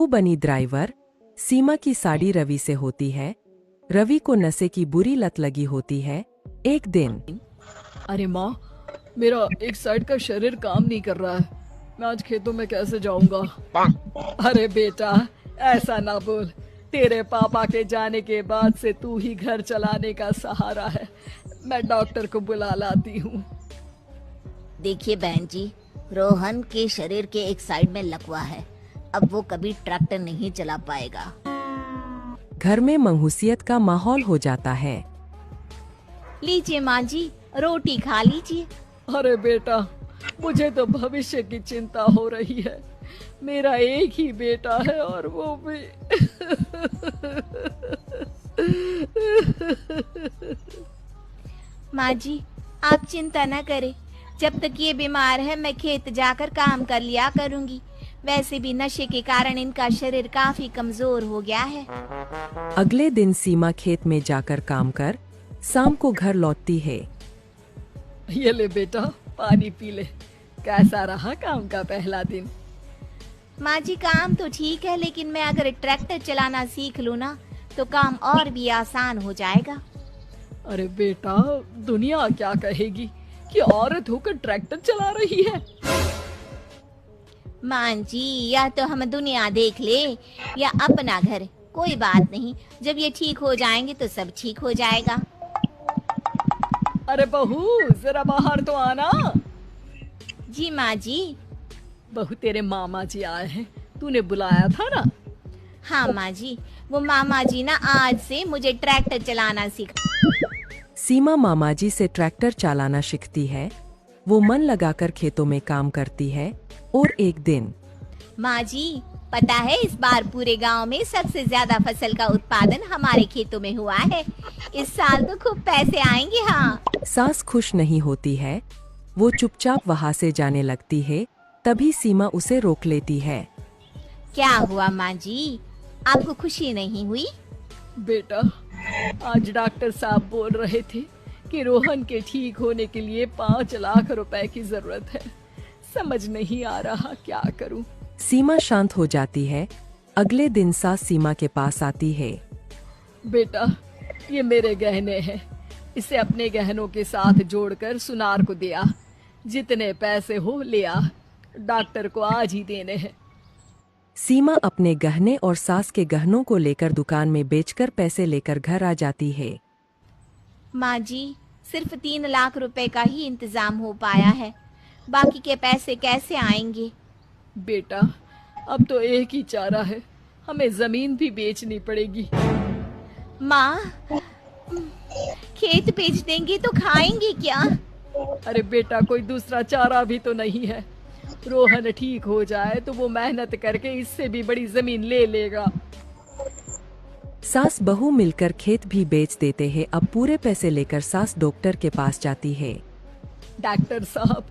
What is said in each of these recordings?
वो बनी ड्राइवर। सीमा की साड़ी रवि से होती है। रवि को नशे की बुरी लत लगी होती है। एक दिन अरे माँ, मेरा एक साइड का शरीर काम नहीं कर रहा है। मैं आज खेतों में कैसे जाऊंगा? अरे बेटा, ऐसा ना बोल। तेरे पापा के जाने के बाद से तू ही घर चलाने का सहारा है। मैं डॉक्टर को बुला लाती हूँ। देखिए बहन जी, रोहन के शरीर के एक साइड में लकवा है। अब वो कभी ट्रैक्टर नहीं चला पाएगा। घर में मंहूसियत का माहौल हो जाता है। लीजिए माँ जी, रोटी खा लीजिए। अरे बेटा, मुझे तो भविष्य की चिंता हो रही है। मेरा एक ही बेटा है और वो भी माँ जी, आप चिंता न करें। जब तक ये बीमार है मैं खेत जाकर काम कर लिया करूँगी। वैसे भी नशे के कारण इनका शरीर काफी कमजोर हो गया है। अगले दिन सीमा खेत में जाकर काम कर शाम को घर लौटती है। ये ले बेटा, पानी पी ले। कैसा रहा काम का पहला दिन? माँ जी, काम तो ठीक है, लेकिन मैं अगर ट्रैक्टर चलाना सीख लूँ ना तो काम और भी आसान हो जाएगा। अरे बेटा, दुनिया क्या कहेगी कि औरत होकर ट्रैक्टर चला रही है। माँ जी, या तो हम दुनिया देख ले या अपना घर, कोई बात नहीं। जब ये ठीक हो जाएंगे तो सब ठीक हो जाएगा। अरे बहू, जरा बाहर तो आना। जी माँ जी। बहू, तेरे मामा जी आए हैं, तूने बुलाया था ना? हाँ माँ जी, वो मामा जी ना आज से मुझे ट्रैक्टर चलाना सिखा। सीमा मामाजी से ट्रैक्टर चलाना सीखती है। वो मन लगाकर खेतों में काम करती है। और एक दिन माँ जी, पता है इस बार पूरे गांव में सबसे ज्यादा फसल का उत्पादन हमारे खेतों में हुआ है। इस साल तो खूब पैसे आएंगे। हाँ। सास खुश नहीं होती है। वो चुपचाप वहाँ से जाने लगती है। तभी सीमा उसे रोक लेती है। क्या हुआ माँ जी, आपको खुशी नहीं हुई? बेटा, आज डॉक्टर साहब बोल रहे थे कि रोहन के ठीक होने के लिए 5 लाख रुपए की जरूरत है। समझ नहीं आ रहा क्या करूं। सीमा शांत हो जाती है। अगले दिन सास सीमा के पास आती है। बेटा, ये मेरे गहने हैं। इसे अपने गहनों के साथ जोड़कर सुनार को दिया। जितने पैसे हो ले आ। डॉक्टर को आज ही देने हैं। सीमा अपने गहने और सास के गहनों को लेकर दुकान में बेचकर पैसे लेकर घर आ जाती है। माँ जी, सिर्फ 3 लाख रुपए का ही इंतजाम हो पाया है। बाकी के पैसे कैसे आएंगे? बेटा, अब तो एक ही चारा है, हमें जमीन भी बेचनी पड़ेगी। माँ, खेत बेच देंगे तो खाएंगे क्या? अरे बेटा, कोई दूसरा चारा भी तो नहीं है। रोहन ठीक हो जाए तो वो मेहनत करके इससे भी बड़ी जमीन ले लेगा। सास बहू मिलकर खेत भी बेच देते हैं। अब पूरे पैसे लेकर सास डॉक्टर के पास जाती है। डॉक्टर साहब,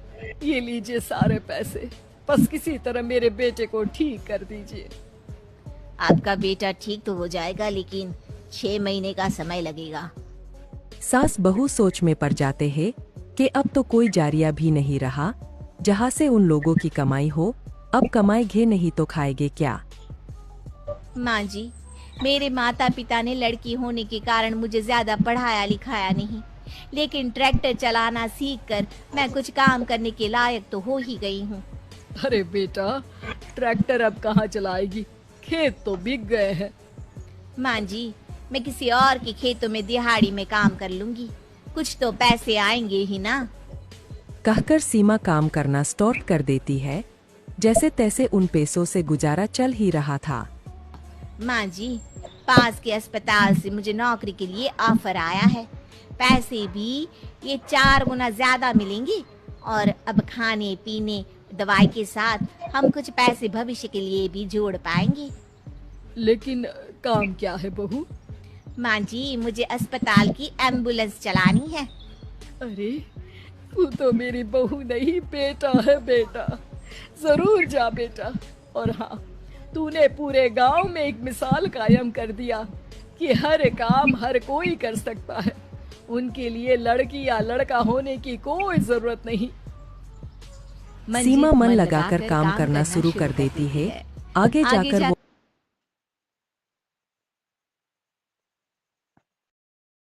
ये लीजिए सारे पैसे। बस किसी तरह मेरे बेटे को ठीक कर दीजिए। आपका बेटा ठीक तो हो जाएगा, लेकिन 6 महीने का समय लगेगा। सास बहू सोच में पड़ जाते हैं कि अब तो कोई जारिया भी नहीं रहा जहाँ से उन लोगों की कमाई हो। अब कमाएंगे नहीं तो खाएंगे क्या? माँ जी, मेरे माता पिता ने लड़की होने के कारण मुझे ज्यादा पढ़ाया लिखाया नहीं, लेकिन ट्रैक्टर चलाना सीखकर मैं कुछ काम करने के लायक तो हो ही गई हूँ। अरे बेटा, ट्रैक्टर अब कहाँ चलाएगी? खेत तो बिक गए हैं। माँ जी, मैं किसी और के खेतों में दिहाड़ी में काम कर लूंगी। कुछ तो पैसे आएंगे ही ना। कहकर सीमा काम करना स्टार्ट कर देती है। जैसे तैसे उन पैसों से गुजारा चल ही रहा था। माँ जी, पास के अस्पताल से मुझे नौकरी के लिए ऑफर आया है। पैसे भी ये 4 गुना ज्यादा मिलेंगे और अब खाने पीने दवाई के साथ हम कुछ पैसे भविष्य के लिए भी जोड़ पाएंगे। लेकिन काम क्या है बहू? माँ जी, मुझे अस्पताल की एम्बुलेंस चलानी है। अरे, तू तो मेरी बहू नहीं, बेटा है बेटा। जरूर जा बेटा। और हाँ, तूने पूरे गांव में एक मिसाल कायम कर दिया कि हर काम हर कोई कर सकता है। उनके लिए लड़की या लड़का होने की कोई जरूरत नहीं। सीमा मन लगाकर काम करना शुरू कर देती है। आगे जाकर वो